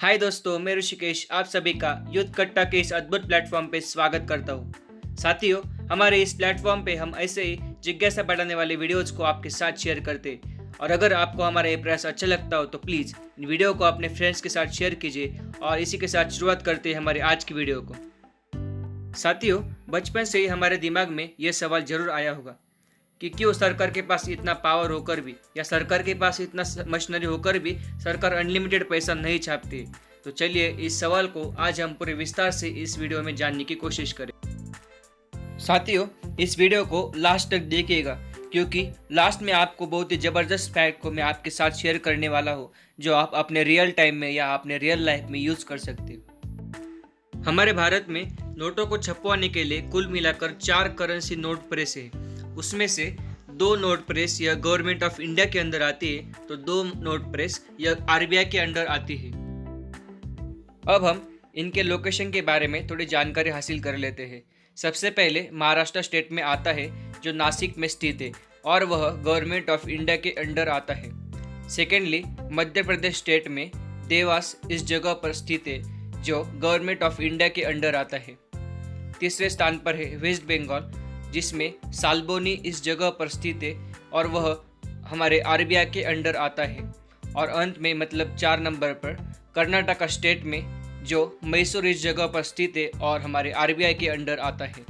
हाय दोस्तों, मैं ऋषिकेश आप सभी का युद्ध कट्टा के इस अद्भुत प्लेटफॉर्म पे स्वागत करता हूँ। साथियों, हमारे इस प्लेटफॉर्म पे हम ऐसे ही जिज्ञासा बढ़ाने वाले वीडियोस को आपके साथ शेयर करते हैं और अगर आपको हमारा ये प्रयास अच्छा लगता हो तो प्लीज़ इन वीडियो को अपने फ्रेंड्स के साथ शेयर कीजिए और इसी के साथ शुरुआत करते हैं हमारे आज की वीडियो को। साथियों, बचपन से ही हमारे दिमाग में यह सवाल जरूर आया होगा कि क्यों सरकार के पास इतना पावर होकर भी या सरकार के पास इतना मशीनरी होकर भी सरकार अनलिमिटेड पैसा नहीं छापती। तो चलिए इस सवाल को आज हम पूरे विस्तार से इस वीडियो में जानने की कोशिश करें। साथियों, इस वीडियो को लास्ट तक देखिएगा क्योंकि लास्ट में आपको बहुत ही ज़बरदस्त फैक्ट को मैं आपके साथ शेयर करने वाला हूँ जो आप अपने रियल टाइम में या अपने रियल लाइफ में यूज़ कर सकते हो। हमारे भारत में नोटों को छपवाने के लिए कुल मिलाकर 4 करेंसी नोट प्रेस है। उसमें से 2 नोट प्रेस यह गवर्नमेंट ऑफ इंडिया के अंदर आती है तो 2 नोट प्रेस यह आरबीआई के अंडर आती है। अब हम इनके लोकेशन के बारे में थोड़ी जानकारी हासिल कर लेते हैं। सबसे पहले महाराष्ट्र स्टेट में आता है जो नासिक में स्थित है और वह गवर्नमेंट ऑफ इंडिया के अंडर आता है। सेकेंडली मध्य प्रदेश स्टेट में देवास इस जगह पर स्थित है जो गवर्नमेंट ऑफ इंडिया के अंडर आता है। तीसरे स्थान पर है वेस्ट बंगाल जिसमें साल्बोनी इस जगह पर स्थित है और वह हमारे आरबीआई के अंडर आता है। और अंत में मतलब 4 नंबर पर कर्नाटका स्टेट में जो मैसूर इस जगह पर स्थित है और हमारे आरबीआई के अंडर आता है।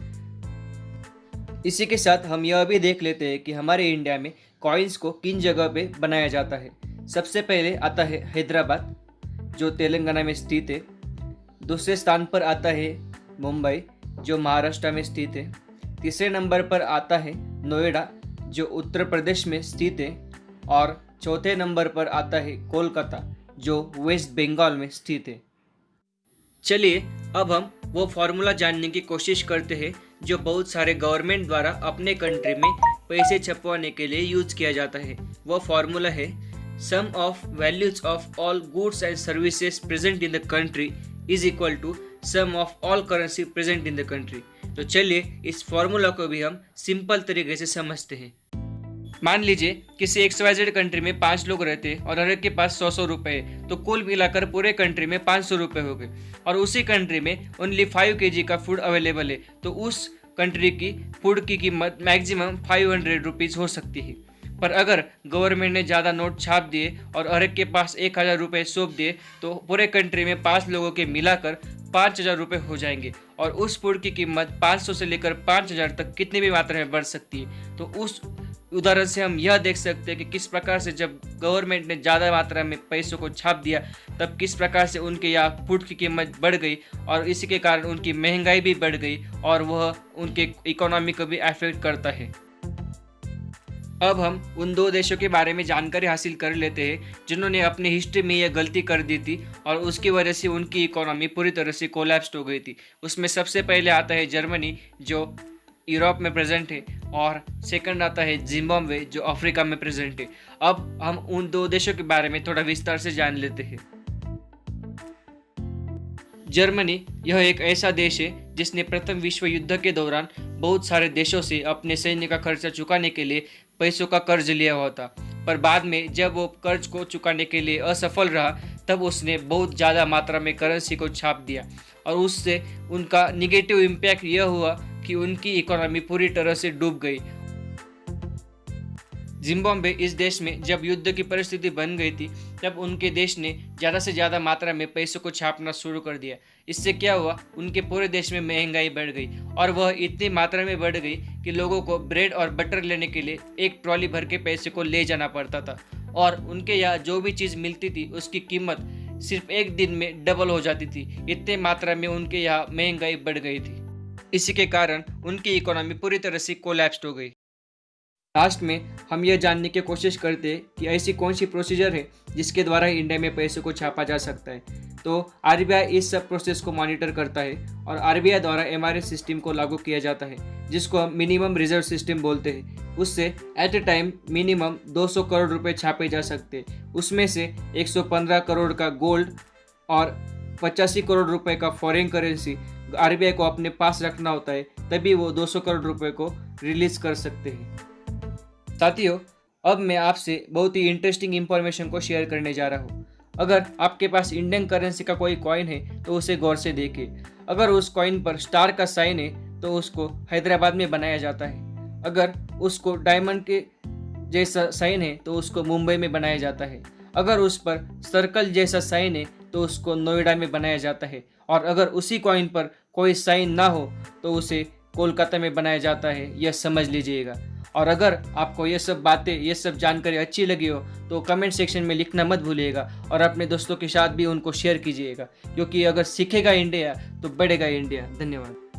इसी के साथ हम यह भी देख लेते हैं कि हमारे इंडिया में कॉइन्स को किन जगह पे बनाया जाता है। सबसे पहले आता है हैदराबाद जो तेलंगाना में स्थित है। दूसरे स्थान पर आता है मुंबई जो महाराष्ट्र में स्थित है। तीसरे नंबर पर आता है नोएडा जो उत्तर प्रदेश में स्थित है और चौथे नंबर पर आता है कोलकाता जो वेस्ट बंगाल में स्थित है। चलिए अब हम वो फॉर्मूला जानने की कोशिश करते हैं जो बहुत सारे गवर्नमेंट द्वारा अपने कंट्री में पैसे छपवाने के लिए यूज किया जाता है। वो फॉर्मूला है sum of values of all goods and services present in the country is equal to sum of all currency present in the country. तो चलिए इस फॉर्मूला को भी हम सिंपल तरीके से समझते हैं। मान लीजिए किसी XYZ कंट्री में 5 लोग रहते हैं और हर एक के पास 100 रुपये है तो कुल मिलाकर पूरे कंट्री में 500 रुपये हो गए और उसी कंट्री में ओनली 5 kg का फूड अवेलेबल है तो उस कंट्री की फूड की कीमत मैक्सिमम 500 रुपीज़ हो सकती है। पर अगर गवर्नमेंट ने ज़्यादा नोट छाप दिए और हर एक के पास 1000 रुपये सौंप दिए तो पूरे कंट्री में 5 लोगों के मिलाकर 5000 रुपये हो जाएंगे और उस फूड की कीमत 500 से लेकर 5000 तक कितनी भी मात्रा में बढ़ सकती है। तो उस उदाहरण से हम यह देख सकते हैं कि किस प्रकार से जब गवर्नमेंट ने ज़्यादा मात्रा में पैसों को छाप दिया तब किस प्रकार से उनके यहाँ फूड की कीमत बढ़ गई और इसी के कारण उनकी महंगाई भी बढ़ गई और वह उनके इकोनॉमी को भी अफेक्ट करता है। अब हम उन 2 देशों के बारे में जानकारी हासिल कर लेते हैं जिन्होंने अपनी हिस्ट्री में यह गलती कर दी थी और उसकी वजह से उनकी इकोनॉमी पूरी तरह से कोलैप्स हो गई थी। उसमें सबसे पहले आता है जर्मनी जो यूरोप में प्रेजेंट है और सेकंड आता है जिम्बाब्वे जो अफ्रीका में प्रेजेंट है। अब हम उन 2 देशों के बारे में थोड़ा विस्तार से जान लेते हैं। जर्मनी यह एक ऐसा देश है जिसने प्रथम विश्व युद्ध के दौरान बहुत सारे देशों से अपने सैन्य का खर्चा चुकाने के लिए पैसों का कर्ज लिया हुआ था, पर बाद में जब वो कर्ज को चुकाने के लिए असफल रहा तब उसने बहुत ज़्यादा मात्रा में करेंसी को छाप दिया और उससे उनका निगेटिव इम्पैक्ट यह हुआ कि उनकी इकोनॉमी पूरी तरह से डूब गई। जिम्बाब्वे इस देश में जब युद्ध की परिस्थिति बन गई थी तब उनके देश ने ज़्यादा से ज़्यादा मात्रा में पैसों को छापना शुरू कर दिया। इससे क्या हुआ, उनके पूरे देश में महंगाई बढ़ गई और वह इतनी मात्रा में बढ़ गई कि लोगों को ब्रेड और बटर लेने के लिए एक ट्रॉली भर के पैसे को ले जाना पड़ता था और उनके यहाँ जो भी चीज़ मिलती थी उसकी कीमत सिर्फ एक दिन में डबल हो जाती थी। इतनी मात्रा में उनके यहाँ महंगाई बढ़ गई थी। इसी के कारण उनकी इकोनॉमी पूरी तरह से कोलैप्स हो गई। लास्ट में हम यह जानने की कोशिश करते हैं कि ऐसी कौन सी प्रोसीजर है जिसके द्वारा इंडिया में पैसों को छापा जा सकता है। तो आरबीआई इस सब प्रोसेस को मॉनिटर करता है और आरबीआई द्वारा एमआरएस सिस्टम को लागू किया जाता है जिसको हम मिनिमम रिजर्व सिस्टम बोलते हैं। उससे at a time minimum 200 crore रुपए छापे जा सकते हैं। उसमें से 115 करोड़ का गोल्ड और 85 करोड़ रुपए का फॉरेन करेंसी आरबीआई को अपने पास रखना होता है, तभी वो 200 करोड़ रुपए को रिलीज कर सकते हैं। साथियों, अब मैं आपसे बहुत ही इंटरेस्टिंग इंफॉर्मेशन को शेयर करने जा रहा हूँ। अगर आपके पास इंडियन करेंसी का कोई कॉइन है तो उसे गौर से देखें। अगर उस कॉइन पर स्टार का साइन है तो उसको हैदराबाद में बनाया जाता है। अगर उसको डायमंड के जैसा साइन है तो उसको मुंबई में बनाया जाता है। अगर उस पर सर्कल जैसा साइन है तो उसको नोएडा में बनाया जाता है। और अगर उसी कॉइन पर कोई साइन ना हो तो उसे कोलकाता में बनाया जाता है, यह समझ लीजिएगा। और अगर आपको ये सब बातें, ये सब जानकारी अच्छी लगी हो तो कमेंट सेक्शन में लिखना मत भूलिएगा और अपने दोस्तों के साथ भी उनको शेयर कीजिएगा, क्योंकि अगर सीखेगा इंडिया तो बढ़ेगा इंडिया। धन्यवाद।